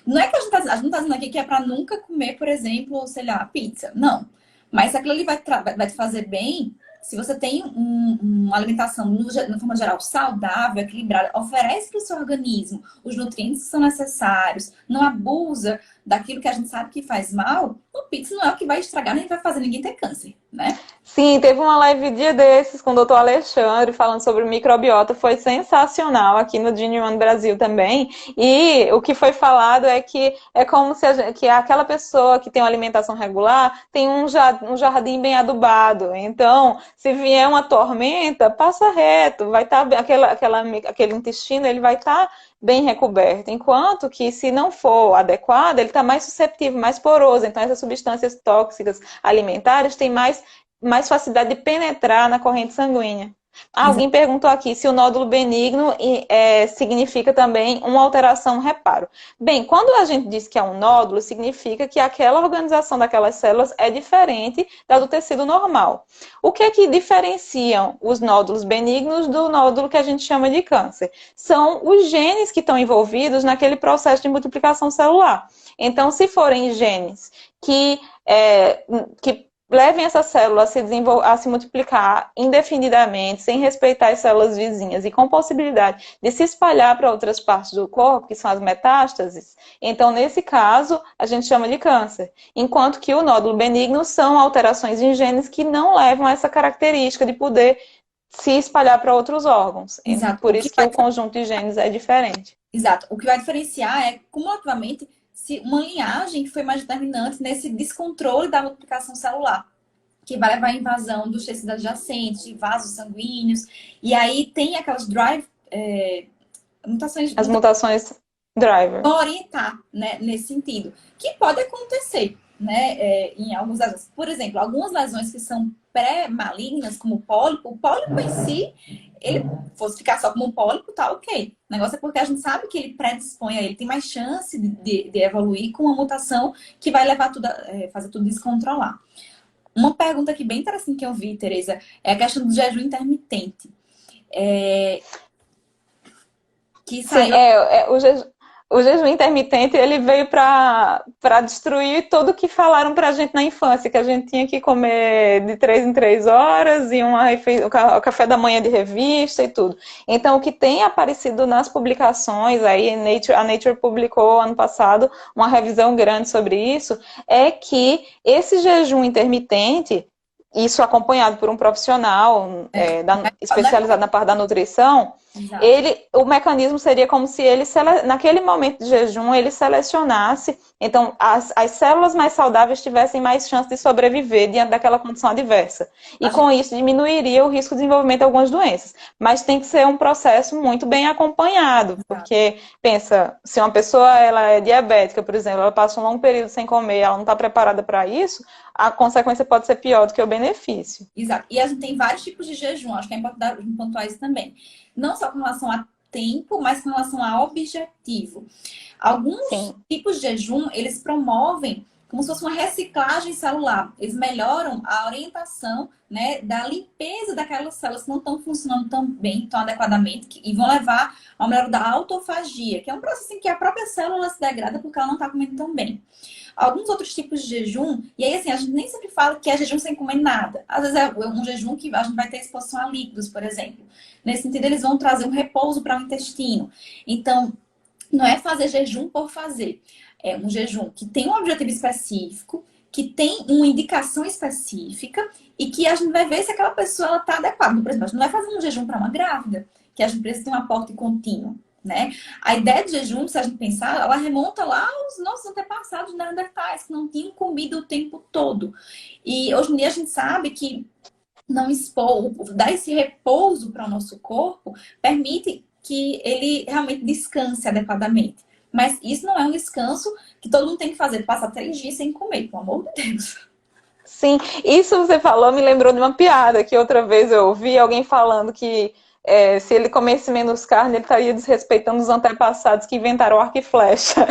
Não é que a gente tá dizendo aqui que é para nunca comer, por exemplo, sei lá, pizza. Não. Mas se aquilo ali vai te fazer bem, se você tem uma alimentação, de forma geral, saudável, equilibrada, oferece para o seu organismo os nutrientes que são necessários, não abusa daquilo que a gente sabe que faz mal, o pizza não é o que vai estragar nem vai fazer ninguém ter câncer, né? Sim, teve uma live dia desses com o doutor Alexandre falando sobre microbiota, foi sensacional aqui no Gene One Brasil também. E o que foi falado é que é como se que aquela pessoa que tem uma alimentação regular tem um jardim bem adubado. Então, se vier uma tormenta, passa reto, vai estar aquele intestino, ele vai estar bem recoberto. Enquanto que, se não for adequado, ele está mais susceptível, mais poroso. Então, essas substâncias tóxicas alimentares têm mais facilidade de penetrar na corrente sanguínea. Alguém perguntou aqui se o nódulo benigno significa também uma alteração, reparo. Bem, quando a gente diz que é um nódulo, significa que aquela organização daquelas células é diferente da do tecido normal. O que é que diferenciam os nódulos benignos do nódulo que a gente chama de câncer? São os genes que estão envolvidos naquele processo de multiplicação celular. Então, se forem genes que levem essa célula a se multiplicar indefinidamente, sem respeitar as células vizinhas e com possibilidade de se espalhar para outras partes do corpo, que são as metástases, então, nesse caso, a gente chama de câncer. Enquanto que o nódulo benigno são alterações em genes que não levam a essa característica de poder se espalhar para outros órgãos. Exato. Por isso que o conjunto de genes é diferente. Exato. O que vai diferenciar é, cumulativamente, se uma linhagem que foi mais determinante nesse descontrole da multiplicação celular, que vai levar à invasão dos tecidos adjacentes, de vasos sanguíneos, e aí tem aquelas mutações As mutações driver. orientar, né, nesse sentido, que pode acontecer, né, em algumas lesões. Por exemplo, algumas lesões que são pré-malignas, como o pólipo em si, ele fosse ficar só como um pólipo, tá ok. O negócio é porque a gente sabe que ele predispõe a ele, tem mais chance de evoluir com uma mutação que vai levar tudo fazer tudo descontrolar. Uma pergunta aqui bem interessante que eu vi, Tereza, é a questão do jejum intermitente. Que Sim, saiu. o jejum intermitente ele veio para destruir tudo que falaram para a gente na infância, que a gente tinha que comer de 3 em 3 horas e o café da manhã de revista e tudo. Então, o que tem aparecido nas publicações, aí a Nature publicou ano passado uma revisão grande sobre isso, é que esse jejum intermitente, isso acompanhado por um profissional especializado na parte da nutrição, Exato. o mecanismo seria como se ele, naquele momento de jejum, ele selecionasse, então, as células mais saudáveis tivessem mais chance de sobreviver diante daquela condição adversa. E com isso diminuiria o risco de desenvolvimento de algumas doenças. Mas tem que ser um processo muito bem acompanhado, porque, pensa, se uma pessoa ela é diabética, por exemplo, ela passa um longo período sem comer, ela não está preparada para isso, a consequência pode ser pior do que o benefício. Exato. E a gente tem vários tipos de jejum, acho que é importante pontuar isso também. Não só com relação a tempo, mas com relação a objetivo. Alguns tipos de jejum, eles promovem como se fosse uma reciclagem celular. Eles melhoram a orientação, né, da limpeza daquelas células que não estão funcionando tão bem, tão adequadamente, e vão levar ao melhor da autofagia, que é um processo em que a própria célula se degrada porque ela não está comendo tão bem. Alguns outros tipos de jejum, e aí assim, a gente nem sempre fala que é jejum sem comer nada. Às vezes é um jejum que a gente vai ter exposição a líquidos, por exemplo. Nesse sentido, eles vão trazer um repouso para o intestino. Então, não é fazer jejum por fazer. É um jejum que tem um objetivo específico, que tem uma indicação específica e que a gente vai ver se aquela pessoa está adequada. Por exemplo, a gente não vai fazer um jejum para uma grávida, que a gente precisa ter um aporte contínuo. Né? A ideia de jejum, se a gente pensar, ela remonta lá aos nossos antepassados neandertais, que não tinham comido o tempo todo. E hoje em dia a gente sabe que não expor, dar esse repouso para o nosso corpo, permite que ele realmente descanse adequadamente. Mas isso não é um descanso que todo mundo tem que fazer, passar 3 dias sem comer, pelo amor de Deus. Sim, isso você falou me lembrou de uma piada que outra vez eu ouvi alguém falando que se ele comesse menos carne, ele estaria desrespeitando os antepassados que inventaram o arco e flecha.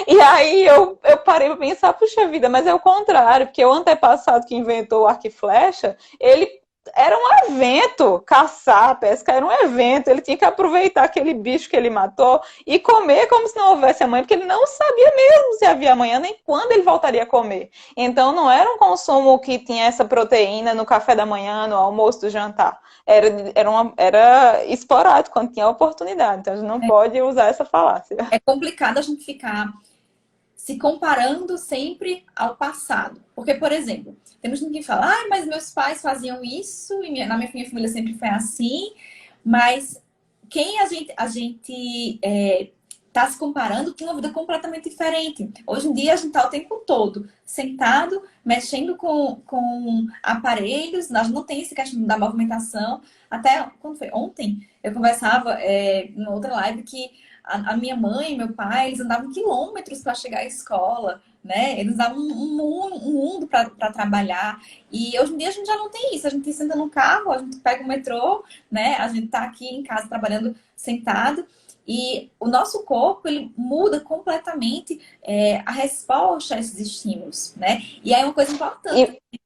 E aí eu parei para pensar, puxa vida, mas é o contrário, porque o antepassado que inventou o arco e flecha, ele era um evento, caçar, pescar era um evento, ele tinha que aproveitar aquele bicho que ele matou e comer como se não houvesse amanhã, porque ele não sabia mesmo se havia amanhã, nem quando ele voltaria a comer. Então não era um consumo que tinha essa proteína no café da manhã, no almoço, do jantar. Era esporádico quando tinha oportunidade. Então a gente não pode usar essa falácia. É complicado a gente ficar se comparando sempre ao passado. Porque, por exemplo, temos gente que fala, ah, mas meus pais faziam isso, e na minha família sempre foi assim, mas quem a gente tá se comparando tem uma vida completamente diferente. Hoje em dia a gente tá o tempo todo sentado, mexendo com aparelhos, nós não tem esse questão da movimentação. Até quando foi ontem, eu conversava em outra live que a minha mãe e meu pai, eles andavam quilômetros para chegar à escola, né? Eles usavam um mundo para trabalhar. E hoje em dia a gente já não tem isso. A gente senta no carro, a gente pega o metrô, né? A gente está aqui em casa trabalhando sentado. E o nosso corpo, ele muda completamente a resposta a esses estímulos, né? E aí é uma coisa importante. E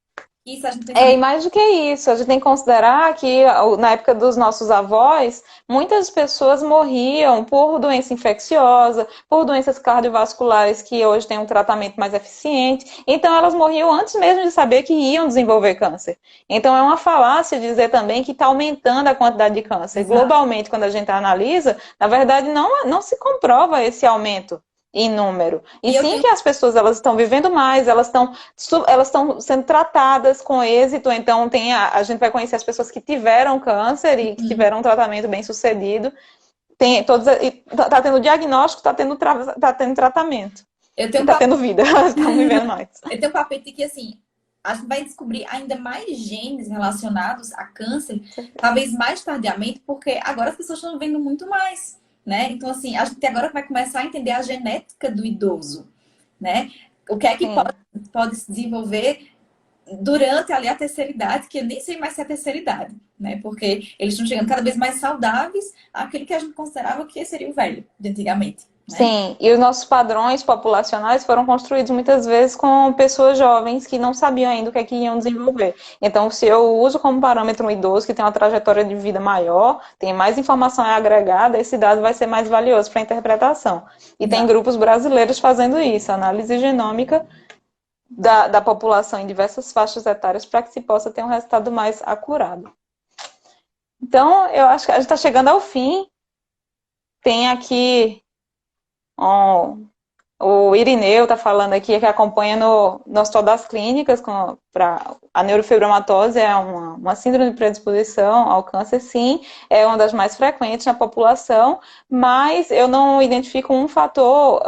Isso a gente pensa e mais do que isso, a gente tem que considerar que na época dos nossos avós, muitas pessoas morriam por doença infecciosa, por doenças cardiovasculares que hoje têm um tratamento mais eficiente. Então elas morriam antes mesmo de saber que iam desenvolver câncer. Então é uma falácia dizer também que está aumentando a quantidade de câncer. exato, Globalmente, quando a gente analisa, na verdade não se comprova esse aumento em número. E e eu sim tenho que as pessoas elas estão vivendo mais, elas estão sendo tratadas com êxito, então a gente vai conhecer as pessoas que tiveram câncer e que tiveram um tratamento bem sucedido. Tem todos, tá tendo diagnóstico, tá tendo tratamento. eu E tenho tá tendo vida, elas estão vivendo mais. Eu tenho um papel de que, assim, a gente vai descobrir ainda mais genes relacionados a câncer, talvez mais tardiamente, porque agora as pessoas estão vendo muito mais, né? Então, assim, a gente agora vai começar a entender a genética do idoso, né? O que é que Sim. pode se desenvolver durante ali a terceira idade, que eu nem sei mais se é a terceira idade, né? Porque eles estão chegando cada vez mais saudáveis àquele que a gente considerava que seria o velho de antigamente, né? Sim, e os nossos padrões populacionais foram construídos muitas vezes com pessoas jovens que não sabiam ainda o que é que iam desenvolver. Então, se eu uso como parâmetro um idoso que tem uma trajetória de vida maior, tem mais informação agregada, esse dado vai ser mais valioso para a interpretação. E tem Exato. grupos brasileiros fazendo isso, análise genômica da população em diversas faixas etárias para que se possa ter um resultado mais acurado. Então, eu acho que a gente está chegando ao fim. Tem aqui um, o Irineu está falando aqui que acompanha no Hospital das Clínicas para a neurofibromatose, é uma síndrome de predisposição ao câncer, sim, é uma das mais frequentes na população, mas eu não identifico um fator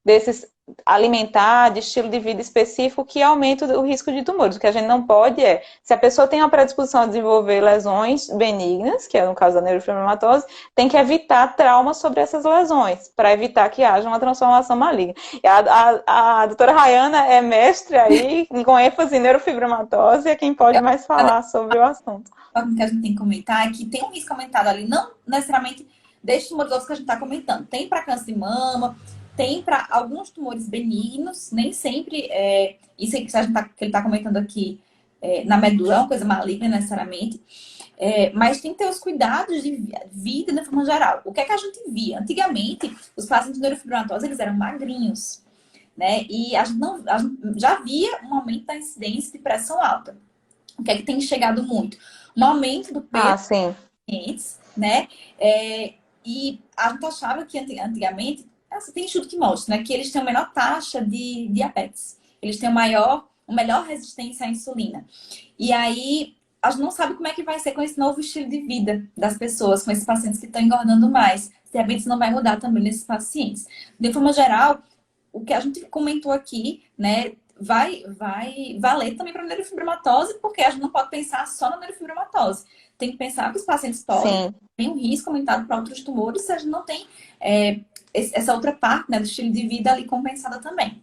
desses alimentar, de estilo de vida específico que aumenta o risco de tumores. O que a gente não pode se a pessoa tem uma predisposição a desenvolver lesões benignas, que é no caso da neurofibromatose, tem que evitar traumas sobre essas lesões, para evitar que haja uma transformação maligna. E a doutora Rayana é mestre aí, com ênfase em neurofibromatose, é quem pode mais falar sobre o assunto. Que a gente tem que comentar é que tem um risco aumentado ali, não necessariamente desses tumores outros que a gente está comentando. Tem para câncer de mama, tem para alguns tumores benignos, nem sempre isso que, que ele está comentando aqui na medula é uma coisa maligna necessariamente. Mas tem que ter os cuidados de vida de forma geral. O que é que a gente via? Antigamente, os pacientes de neurofibromatose, eles eram magrinhos, né? E a gente já via um aumento da incidência de pressão alta. O que é que tem chegado muito? Um aumento do peso Sim. dos pacientes, né? E a gente achava que antigamente, tem estudo que mostra, né? Que eles têm a menor taxa de diabetes. Eles têm melhor resistência à insulina. E aí, a gente não sabe como é que vai ser com esse novo estilo de vida das pessoas, com esses pacientes que estão engordando mais. Diabetes não vai mudar também nesses pacientes. De forma geral, o que a gente comentou aqui, né? Vai valer também para a neurofibromatose, porque a gente não pode pensar só na neurofibromatose. Tem que pensar que os pacientes podem ter um risco aumentado para outros tumores se a gente não tem essa outra parte, né, do estilo de vida ali compensada também.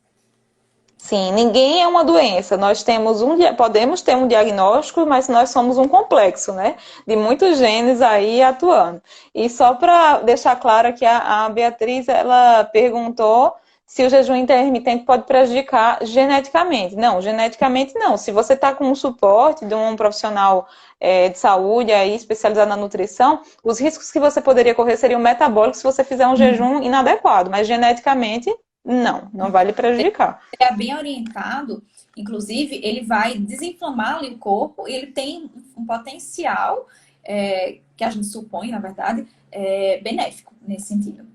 Sim, ninguém é uma doença. Nós temos podemos ter um diagnóstico, mas nós somos um complexo, né? De muitos genes aí atuando. E só para deixar claro que a Beatriz, ela perguntou se o jejum intermitente pode prejudicar geneticamente. Não, geneticamente não. Se você está com um suporte de um profissional de saúde aí especializado na nutrição, os riscos que você poderia correr seriam metabólicos se você fizer um jejum inadequado, mas geneticamente não vai lhe prejudicar. Ele é bem orientado, inclusive, ele vai desinflamar ali o corpo e ele tem um potencial, que a gente supõe, na verdade, benéfico nesse sentido.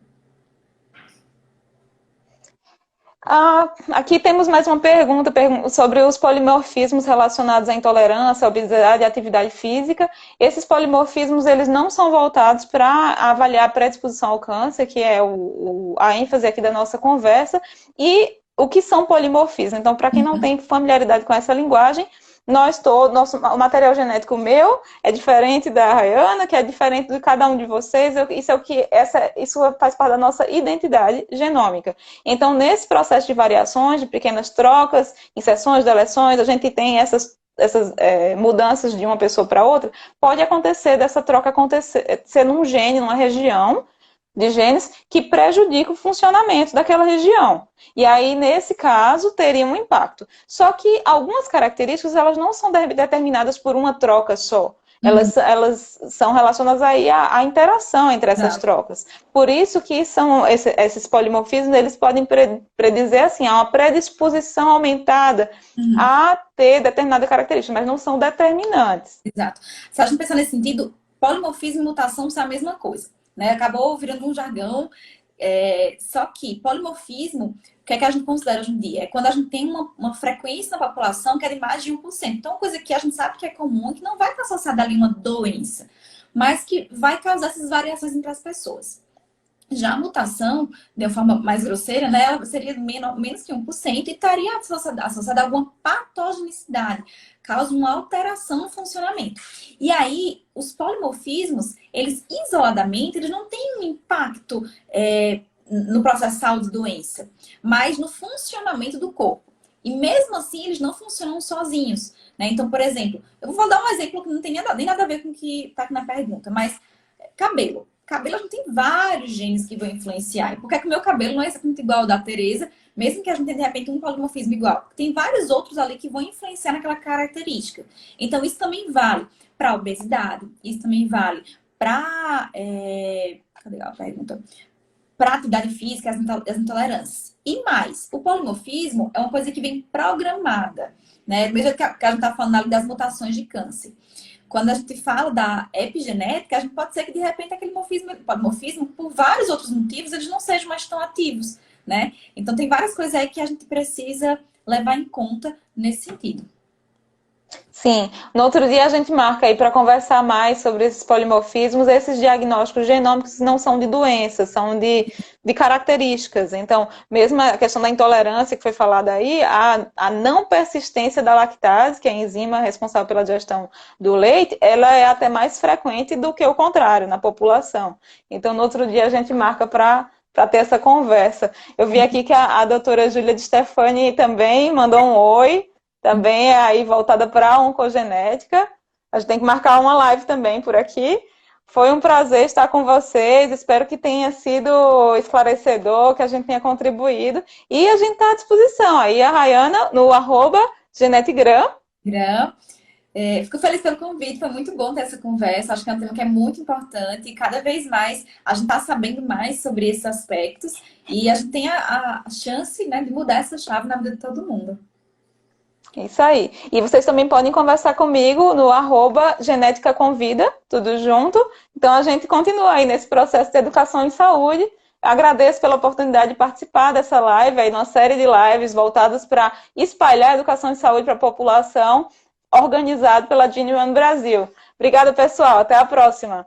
Aqui temos mais uma pergunta sobre os polimorfismos relacionados à intolerância, à obesidade e à atividade física. Esses polimorfismos, eles não são voltados para avaliar a predisposição ao câncer, que é a ênfase aqui da nossa conversa, e o que são polimorfismos. Então, para quem não tem familiaridade com essa linguagem, o material genético meu é diferente da Rayana, que é diferente de cada um de vocês. Isso faz parte da nossa identidade genômica. Então, nesse processo de variações, de pequenas trocas, inserções, deleções, a gente tem essas mudanças de uma pessoa para outra. Pode acontecer dessa troca acontecer num gene, numa região de genes que prejudica o funcionamento daquela região. E aí, nesse caso, teria um impacto. Só que algumas características, elas não são determinadas por uma troca só. Elas são relacionadas aí à interação entre essas trocas. Por isso que esses polimorfismos, eles podem predizer, assim, uma predisposição aumentada a ter determinada característica, mas não são determinantes. Exato. Se a gente pensar nesse sentido, polimorfismo e mutação são a mesma coisa. Né? Acabou virando um jargão. Só que polimorfismo, o que é que a gente considera hoje em dia? É quando a gente tem uma frequência na população que é de mais de 1%. Então, uma coisa que a gente sabe que é comum, que não vai estar associada ali a uma doença, mas que vai causar essas variações entre as pessoas. Já a mutação, de uma forma mais grosseira, né, ela seria menos que 1% e estaria associada a alguma patogenicidade, causa uma alteração no funcionamento. E aí, os polimorfismos, eles isoladamente, eles não têm um impacto no processo de saúde e doença, mas no funcionamento do corpo. E mesmo assim, eles não funcionam sozinhos. Né? Então, por exemplo, eu vou dar um exemplo que não tem nem nada a ver com o que está aqui na pergunta, mas cabelo. Cabelo, a gente tem vários genes que vão influenciar. E por que o meu cabelo não é exatamente igual ao da Tereza, mesmo que a gente tenha, de repente, um polimorfismo igual? Tem vários outros ali que vão influenciar naquela característica. Então, isso também vale para a obesidade, isso também vale para... cadê a pergunta? Para a atividade física, as intolerâncias. E mais, o polimorfismo é uma coisa que vem programada, né? Mesmo que a gente está falando ali das mutações de câncer. Quando a gente fala da epigenética, a gente pode ser que, de repente, aquele polimorfismo, por vários outros motivos, eles não sejam mais tão ativos, né? Então, tem várias coisas aí que a gente precisa levar em conta nesse sentido. Sim, no outro dia a gente marca aí para conversar mais sobre esses polimorfismos. Esses diagnósticos genômicos não são de doenças, são de características. Então, mesmo a questão da intolerância que foi falada aí, a não persistência da lactase, que é a enzima responsável pela digestão do leite, ela é até mais frequente do que o contrário na população. Então, no outro dia a gente marca para ter essa conversa. Eu vi aqui que a doutora Júlia de Stefani também mandou um oi. Também é aí voltada para a oncogenética. A gente tem que marcar uma live também por aqui. Foi um prazer estar com vocês. Espero que tenha sido esclarecedor, que a gente tenha contribuído. E a gente está à disposição. Aí a Rayana no @genetigram. Fico feliz pelo convite, foi muito bom ter essa conversa. Acho que é um tema que é muito importante e cada vez mais a gente está sabendo mais sobre esses aspectos e a gente tem a chance, né, de mudar essa chave na vida de todo mundo. Isso aí. E vocês também podem conversar comigo no @geneticaconvida, tudo junto. Então a gente continua aí nesse processo de educação em saúde. Agradeço pela oportunidade de participar dessa live, aí, uma série de lives voltadas para espalhar a educação em saúde para a população, organizado pela Gene One Brasil. Obrigada, pessoal. Até a próxima.